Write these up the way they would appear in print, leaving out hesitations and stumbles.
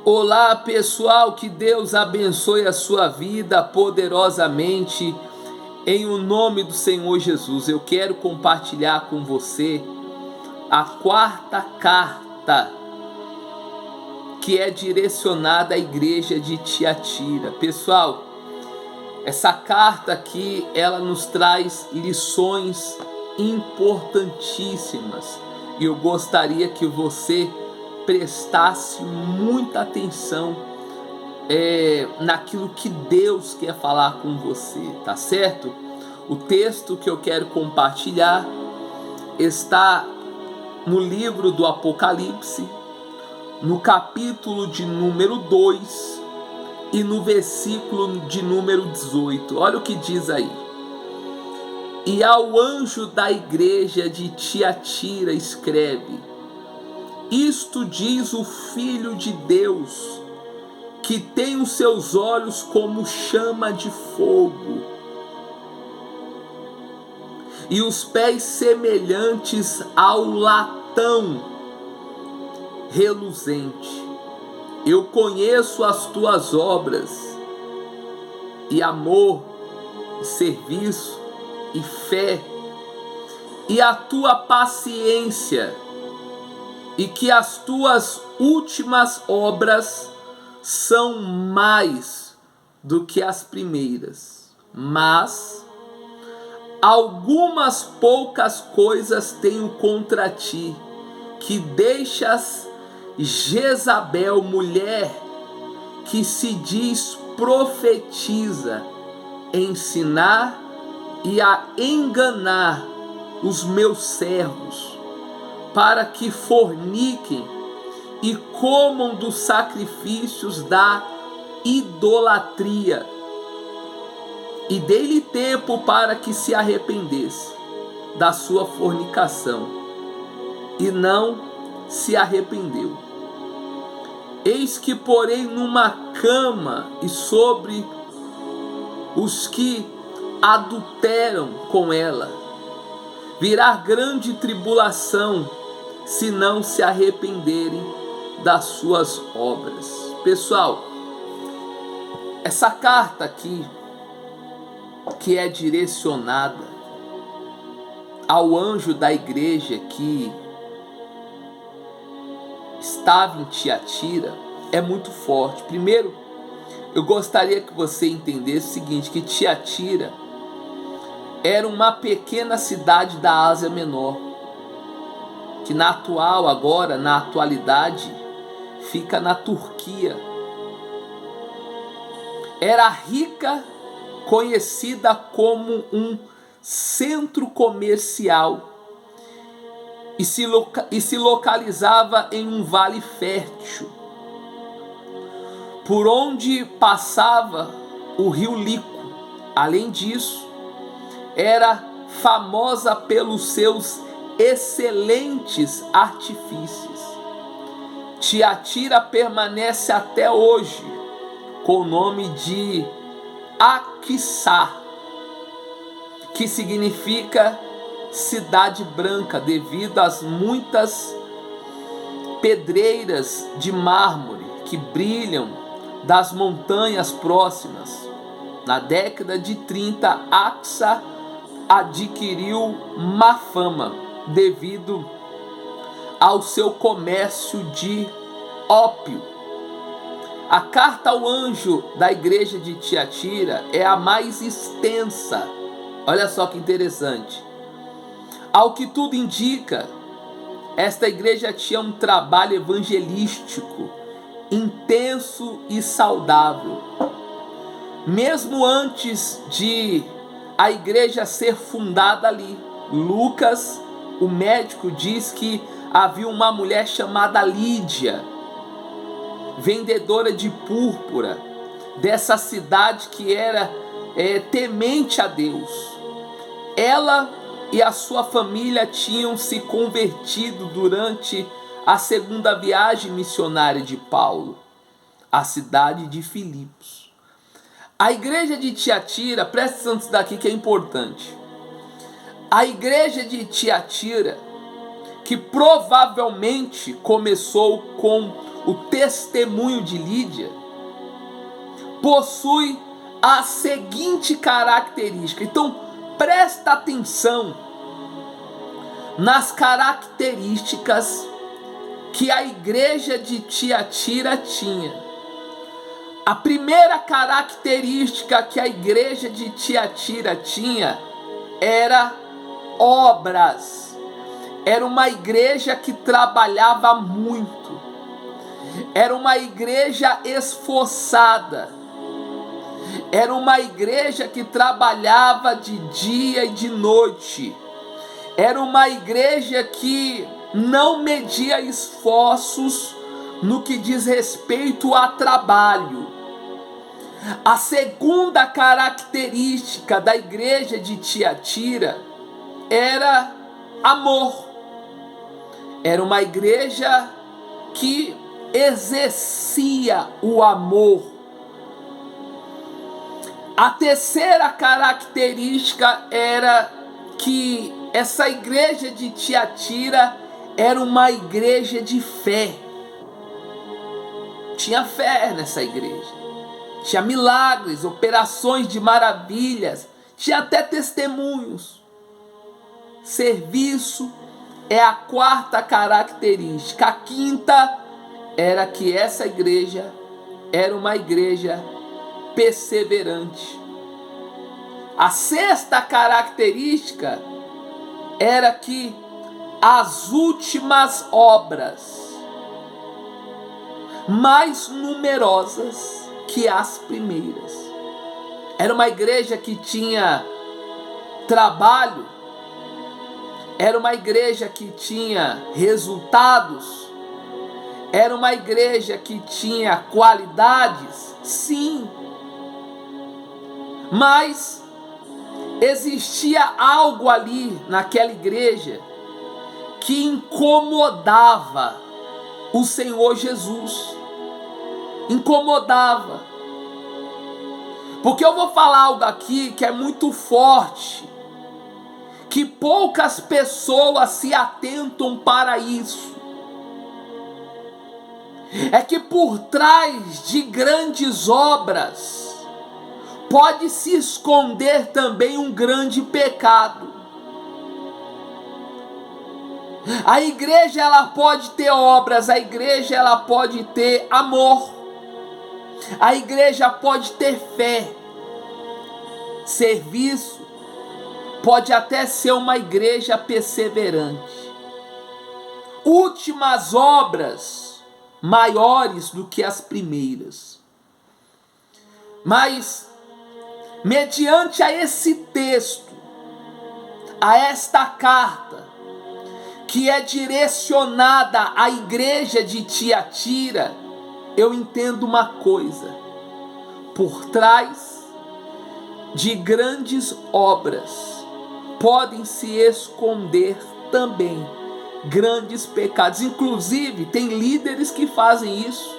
Olá pessoal, que Deus abençoe a sua vida poderosamente em o nome do Senhor Jesus. Eu quero compartilhar com você a quarta carta que é direcionada à igreja de Tiatira. Pessoal, essa carta aqui, ela nos traz lições importantíssimas e eu gostaria que você prestasse muita atenção naquilo que Deus quer falar com você, tá certo? O texto que eu quero compartilhar está no livro do Apocalipse, no capítulo de número 2 e no versículo de número 18. Olha o que diz aí. E ao anjo da igreja de Tiatira escreve: isto diz o Filho de Deus, que tem os seus olhos como chama de fogo, e os pés semelhantes ao latão reluzente. Eu conheço as tuas obras, e amor, e serviço, e fé, e a tua paciência, e que as tuas últimas obras são mais do que as primeiras. Mas algumas poucas coisas tenho contra ti, que deixas Jezabel, mulher que se diz profetiza, ensinar e a enganar os meus servos, para que forniquem e comam dos sacrifícios da idolatria. E dei-lhe tempo para que se arrependesse da sua fornicação, e não se arrependeu. Eis que porém numa cama e sobre os que adulteram com ela virá grande tribulação, se não se arrependerem das suas obras. Pessoal, essa carta aqui, que é direcionada ao anjo da igreja que estava em Tiatira, é muito forte. Primeiro, eu gostaria que você entendesse o seguinte, que Tiatira era uma pequena cidade da Ásia Menor, que na atualidade, fica na Turquia. Era rica, conhecida como um centro comercial, e se localizava em um vale fértil, por onde passava o rio Lico. Além disso, era famosa pelos seus excelentes artifícios. Tiatira permanece até hoje com o nome de Aquissá, que significa cidade branca, devido às muitas pedreiras de mármore que brilham das montanhas próximas. Na década de 30, Aquissá adquiriu má fama devido ao seu comércio de ópio. A carta ao anjo da igreja de Tiatira é a mais extensa. Olha só que interessante. Ao que tudo indica, esta igreja tinha um trabalho evangelístico intenso e saudável. Mesmo antes de a igreja ser fundada ali, Lucas, o médico, diz que havia uma mulher chamada Lídia, vendedora de púrpura, dessa cidade, que era temente a Deus. Ela e a sua família tinham se convertido durante a segunda viagem missionária de Paulo à cidade de Filipos. A igreja de Tiatira, presta atenção nisso daqui que é importante. A igreja de Tiatira, que provavelmente começou com o testemunho de Lídia, possui a seguinte característica. Então, presta atenção nas características que a igreja de Tiatira tinha. A primeira característica que a igreja de Tiatira tinha era obras. Era uma igreja que trabalhava muito. Era uma igreja esforçada. Era uma igreja que trabalhava de dia e de noite. Era uma igreja que não media esforços no que diz respeito a trabalho. A segunda característica da igreja de Tiatira era amor. Era uma igreja que exercia o amor. A terceira característica era que essa igreja de Tiatira era uma igreja de fé. Tinha fé nessa igreja. Tinha milagres, operações de maravilhas, tinha até testemunhos. Serviço é a quarta característica. A quinta era que essa igreja era uma igreja perseverante. A sexta característica era que as últimas obras, mais numerosas que as primeiras. Era uma igreja que tinha trabalho, era uma igreja que tinha resultados, era uma igreja que tinha qualidades, sim, mas existia algo ali naquela igreja que incomodava o Senhor Jesus. Incomodava. Porque eu vou falar algo aqui que é muito forte, que poucas pessoas se atentam para isso. É que por trás de grandes obras pode se esconder também um grande pecado. A igreja ela pode ter obras, a igreja ela pode ter amor, a igreja pode ter fé, serviço, pode até ser uma igreja perseverante. Últimas obras maiores do que as primeiras. Mas, mediante a esse texto, a esta carta, que é direcionada à igreja de Tiatira, eu entendo uma coisa: por trás de grandes obras podem se esconder também grandes pecados. Inclusive, tem líderes que fazem isso,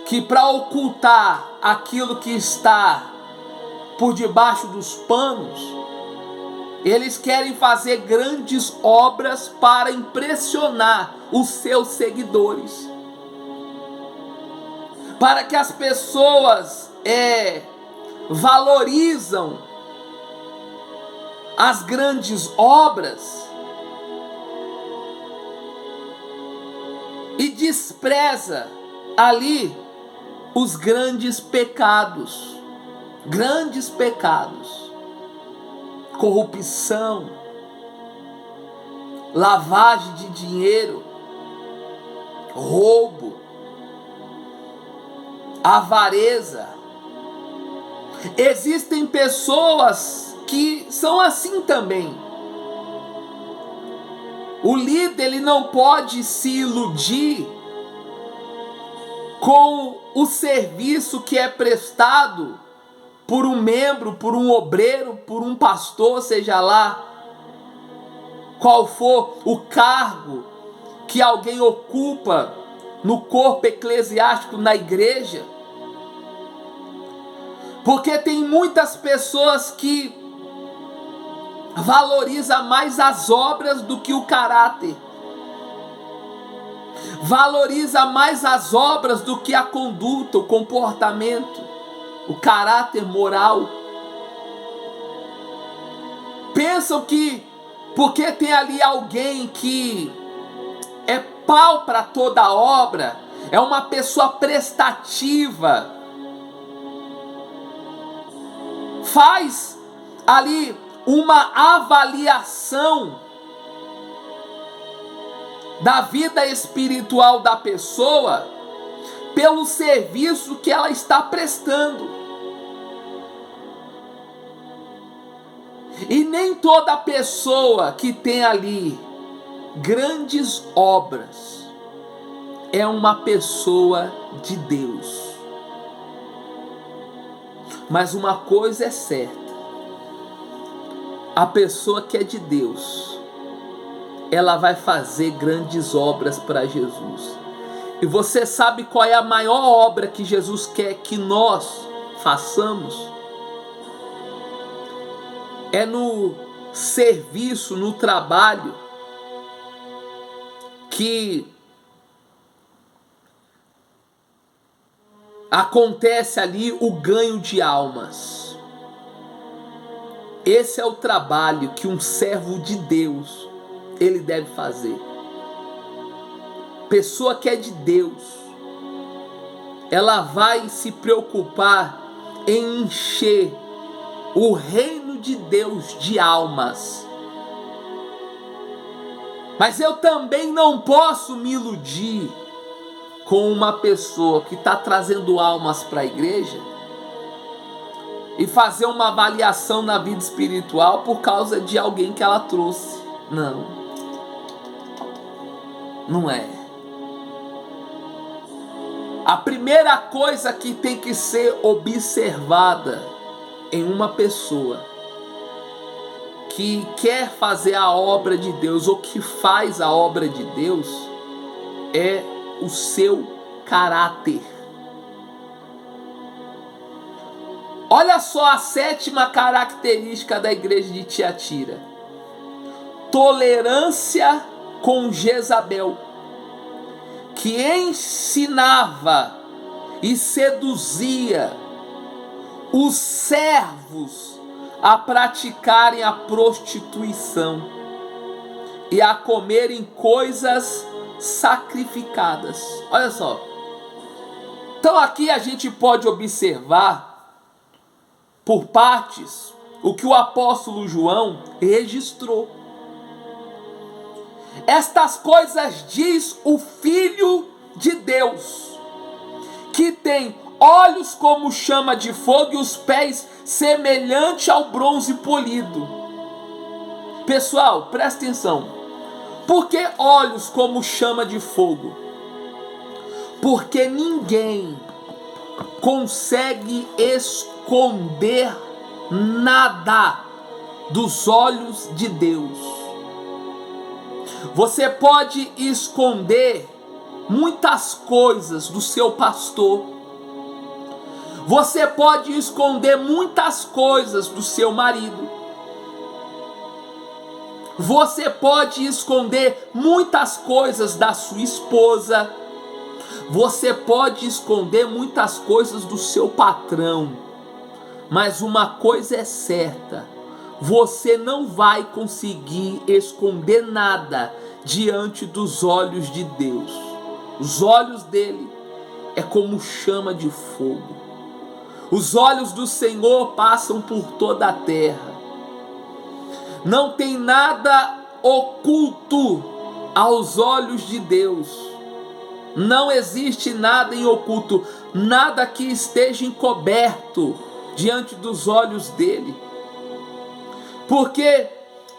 que para ocultar aquilo que está por debaixo dos panos, eles querem fazer grandes obras para impressionar os seus seguidores, para que as pessoas valorizam as grandes obras e despreza ali os grandes pecados. Grandes pecados. Corrupção, lavagem de dinheiro, roubo, avareza. Existem pessoas que são assim também. O líder ele não pode se iludir com o serviço que é prestado por um membro, por um obreiro, por um pastor, seja lá qual for o cargo que alguém ocupa no corpo eclesiástico na igreja. Porque tem muitas pessoas que valorizam mais as obras do que o caráter. valoriza mais as obras do que a conduta, o comportamento, o caráter moral. Pensam que porque tem ali alguém que é pau para toda a obra, é uma pessoa prestativa, faz ali uma avaliação da vida espiritual da pessoa pelo serviço que ela está prestando. E nem toda pessoa que tem ali grandes obras é uma pessoa de Deus. Mas uma coisa é certa: a pessoa que é de Deus, ela vai fazer grandes obras para Jesus. E você sabe qual é a maior obra que Jesus quer que nós façamos? É no serviço, no trabalho, que acontece ali o ganho de almas. Esse é o trabalho que um servo de Deus ele deve fazer. Pessoa que é de Deus, ela vai se preocupar em encher o reino de Deus de almas. Mas eu também não posso me iludir com uma pessoa que está trazendo almas para a igreja e fazer uma avaliação na vida espiritual por causa de alguém que ela trouxe. Não. Não é. A primeira coisa que tem que ser observada em uma pessoa que quer fazer a obra de Deus ou que faz a obra de Deus é o seu caráter. Olha só a 7ª característica da igreja de Tiatira: tolerância com Jezabel, que ensinava e seduzia os servos a praticarem a prostituição e a comerem coisas sacrificadas. Olha só. Então aqui a gente pode observar por partes o que o apóstolo João registrou. Estas coisas diz o Filho de Deus, que tem olhos como chama de fogo e os pés semelhante ao bronze polido. Pessoal, presta atenção. Por que olhos como chama de fogo? Porque ninguém consegue esconder nada dos olhos de Deus. Você pode esconder muitas coisas do seu pastor. Você pode esconder muitas coisas do seu marido. Você pode esconder muitas coisas da sua esposa. Você pode esconder muitas coisas do seu patrão. Mas uma coisa é certa: você não vai conseguir esconder nada diante dos olhos de Deus. Os olhos dele é como chama de fogo. Os olhos do Senhor passam por toda a terra. Não tem nada oculto aos olhos de Deus. Não existe nada em oculto, nada que esteja encoberto diante dos olhos dele. Porque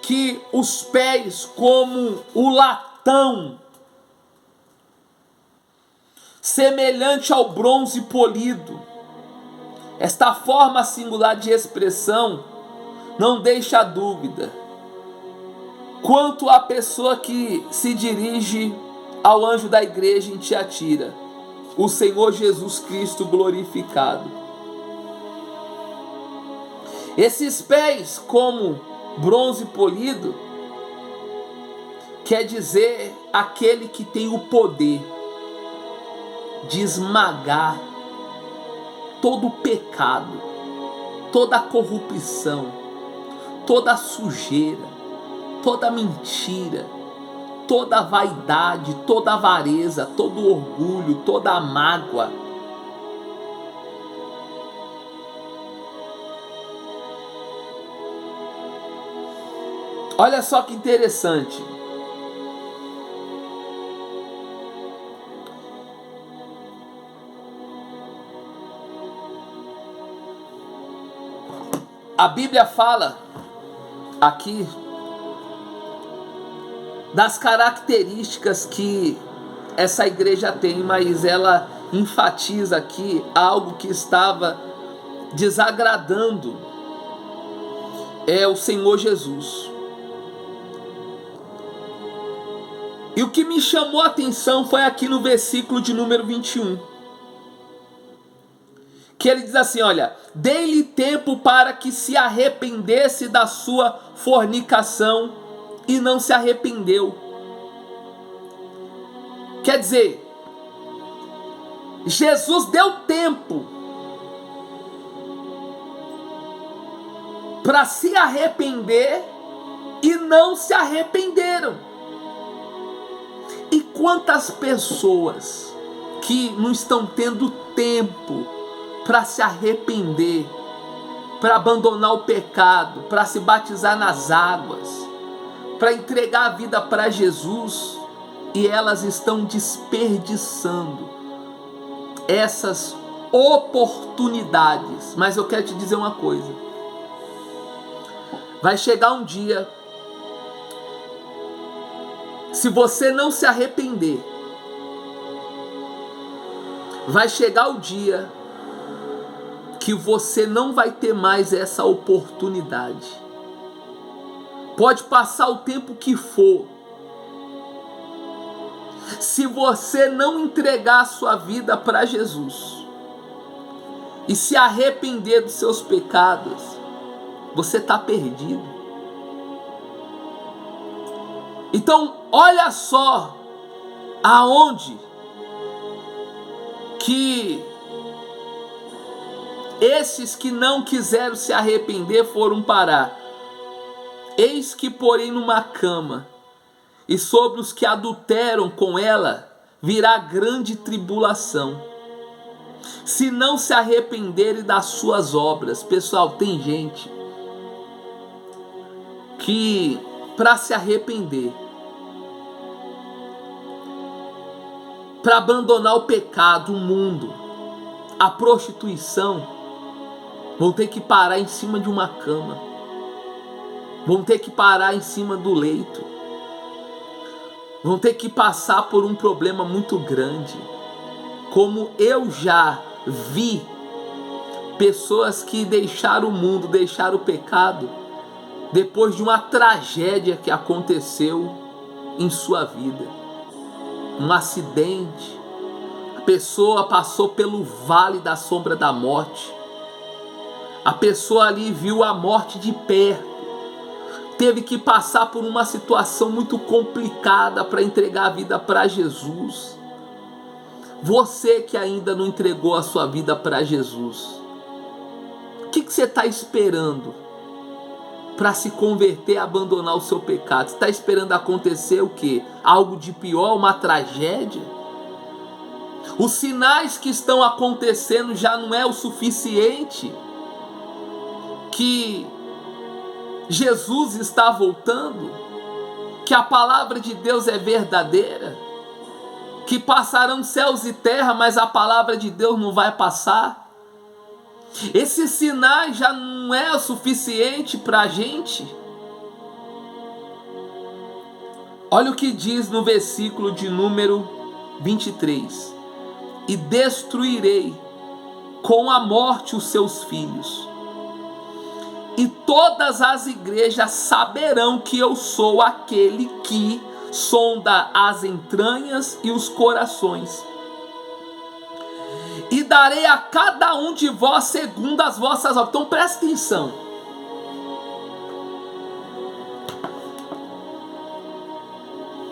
que os pés como o latão, semelhante ao bronze polido. Esta forma singular de expressão não deixa dúvida quanto à pessoa que se dirige ao anjo da igreja em Tiatira, o Senhor Jesus Cristo glorificado. Esses pés como bronze polido, quer dizer aquele que tem o poder de esmagar todo o pecado, toda a corrupção, toda a sujeira, toda a mentira, toda a vaidade, toda a avareza, todo o orgulho, toda a mágoa. Olha só que interessante. A Bíblia fala aqui das características que essa igreja tem, mas ela enfatiza aqui algo que estava desagradando o Senhor Jesus. E o que me chamou a atenção foi aqui no versículo de número 21. Que ele diz assim, olha, dei-lhe tempo para que se arrependesse da sua fornicação e não se arrependeu. Quer dizer, Jesus deu tempo para se arrepender e não se arrependeram. E quantas pessoas que não estão tendo tempo para se arrepender, para abandonar o pecado, para se batizar nas águas, para entregar a vida para Jesus, e elas estão desperdiçando essas oportunidades. Mas eu quero te dizer uma coisa: vai chegar um dia, se você não se arrepender, vai chegar o dia que você não vai ter mais essa oportunidade. Pode passar o tempo que for, se você não entregar a sua vida para Jesus e se arrepender dos seus pecados, você está perdido. Então, olha só aonde que esses que não quiseram se arrepender foram parar. Eis que porém numa cama, e sobre os que adulteram com ela virá grande tribulação, se não se arrependerem das suas obras. Pessoal, tem gente que para se arrepender, para abandonar o pecado, o mundo, a prostituição, vão ter que parar em cima de uma cama, vão ter que parar em cima do leito, vão ter que passar por um problema muito grande. Como eu já vi pessoas que deixaram o mundo, deixaram o pecado, depois de uma tragédia que aconteceu em sua vida, um acidente, a pessoa passou pelo vale da sombra da morte, a pessoa ali viu a morte de perto, teve que passar por uma situação muito complicada para entregar a vida para Jesus. Você que ainda não entregou a sua vida para Jesus, o que você está esperando para se converter e abandonar o seu pecado? Você está esperando acontecer o quê? Algo de pior, uma tragédia? Os sinais que estão acontecendo já não é o suficiente que Jesus está voltando, que a palavra de Deus é verdadeira, que passarão céus e terra, mas a palavra de Deus não vai passar? Esses sinais já não é o suficiente para a gente? Olha o que diz no versículo de número 23. E destruirei com a morte os seus filhos, e todas as igrejas saberão que eu sou aquele que sonda as entranhas e os corações, e darei a cada um de vós segundo as vossas obras. Então presta atenção.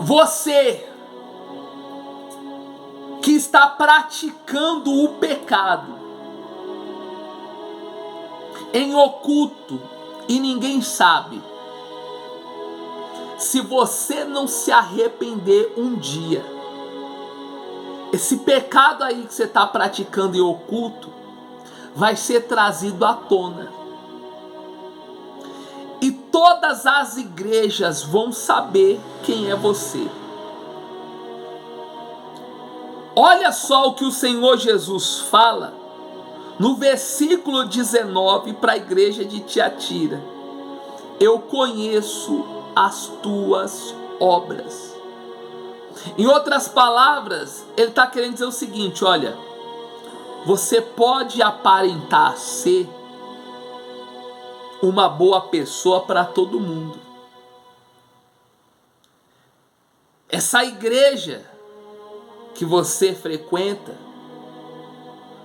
Você que está praticando o pecado em oculto e ninguém sabe, se você não se arrepender um dia, esse pecado aí que você está praticando em oculto vai ser trazido à tona. E todas as igrejas vão saber quem é você. Olha só o que o Senhor Jesus fala no versículo 19 para a igreja de Tiatira: eu conheço as tuas obras. Em outras palavras, ele está querendo dizer o seguinte: olha, você pode aparentar ser uma boa pessoa para todo mundo. Essa igreja que você frequenta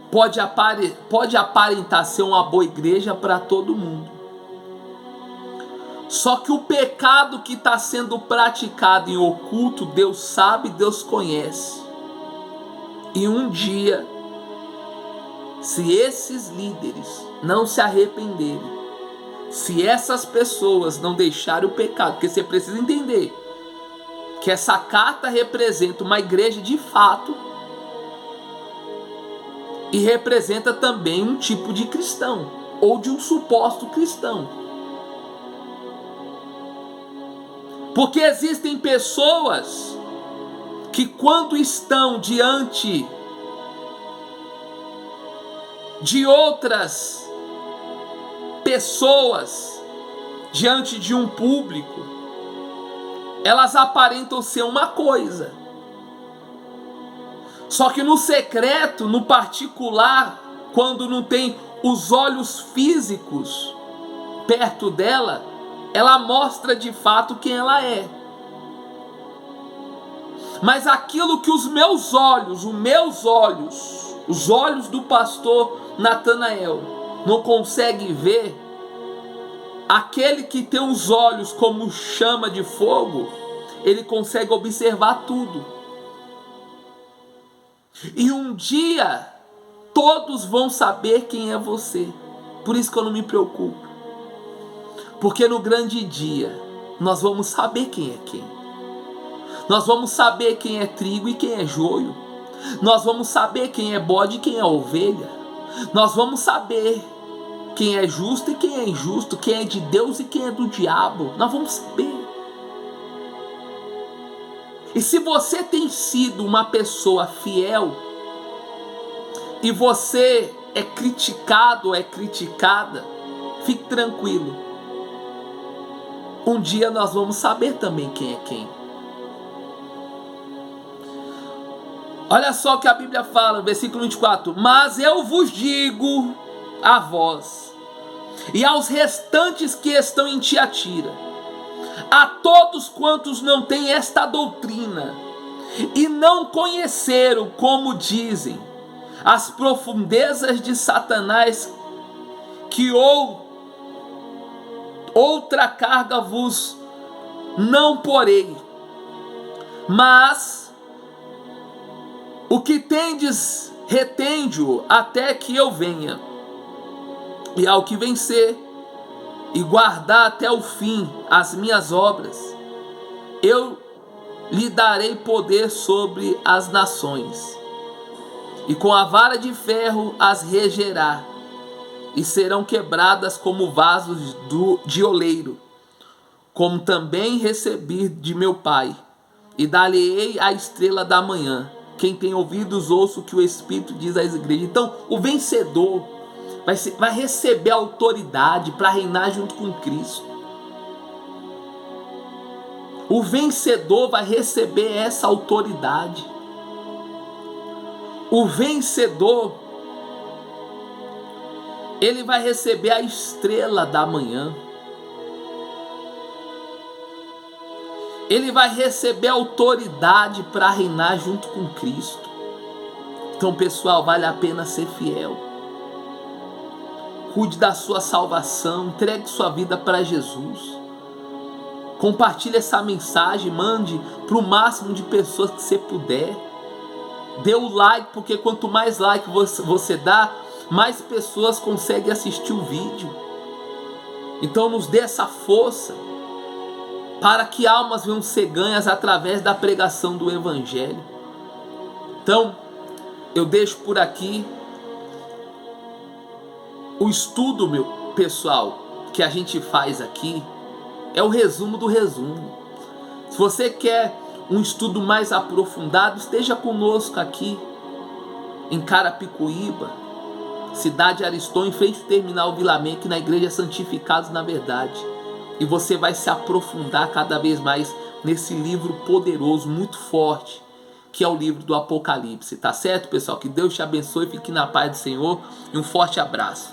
pode aparentar ser uma boa igreja para todo mundo. Só que o pecado que está sendo praticado em oculto, Deus sabe, Deus conhece. E um dia, se esses líderes não se arrependerem, se essas pessoas não deixarem o pecado, porque você precisa entender que essa carta representa uma igreja de fato e representa também um tipo de cristão, ou de um suposto cristão. Porque existem pessoas que, quando estão diante de outras pessoas, diante de um público, elas aparentam ser uma coisa. Só que no secreto, no particular, quando não tem os olhos físicos perto dela, ela mostra de fato quem ela é. Mas aquilo que os meus olhos, os olhos do pastor Natanael não consegue ver, aquele que tem os olhos como chama de fogo, ele consegue observar tudo. E um dia todos vão saber quem é você. Por isso que eu não me preocupo, porque no grande dia nós vamos saber quem é quem. Nós vamos saber quem é trigo e quem é joio. Nós vamos saber quem é bode e quem é ovelha. Nós vamos saber quem é justo e quem é injusto, quem é de Deus e quem é do diabo. Nós vamos saber. E se você tem sido uma pessoa fiel e você é criticado ou é criticada, fique tranquilo. Um dia nós vamos saber também quem é quem. Olha só o que a Bíblia fala, versículo 24: mas eu vos digo a vós e aos restantes que estão em Tiatira, a todos quantos não têm esta doutrina e não conheceram, como dizem, as profundezas de Satanás, que outra carga vos não porei, mas o que tendes retende-o até que eu venha. E ao que vencer e guardar até o fim as minhas obras, eu lhe darei poder sobre as nações, e com a vara de ferro as regerá, e serão quebradas como vasos de oleiro, como também recebi de meu Pai, e dar-lhe-ei a estrela da manhã. Quem tem ouvidos, ouça o que o Espírito diz às igrejas. Então, o vencedor vai receber autoridade para reinar junto com Cristo. O vencedor vai receber essa autoridade. O vencedor, ele vai receber a estrela da manhã. Ele vai receber autoridade para reinar junto com Cristo. Então, pessoal, vale a pena ser fiel. Cuide da sua salvação, entregue sua vida para Jesus. Compartilhe essa mensagem, mande para o máximo de pessoas que você puder. Dê o like, porque quanto mais like você dá, mais pessoas conseguem assistir o vídeo. Então nos dê essa força para que almas venham ser ganhas através da pregação do Evangelho. Então, eu deixo por aqui o estudo, meu pessoal, que a gente faz aqui, é o resumo do resumo. Se você quer um estudo mais aprofundado, esteja conosco aqui em Carapicuíba, cidade Ariston, em frente ao terminal Vila Menck, na Igreja Santificados na Verdade. E você vai se aprofundar cada vez mais nesse livro poderoso, muito forte, que é o livro do Apocalipse. Tá certo, pessoal? Que Deus te abençoe, fique na paz do Senhor e um forte abraço.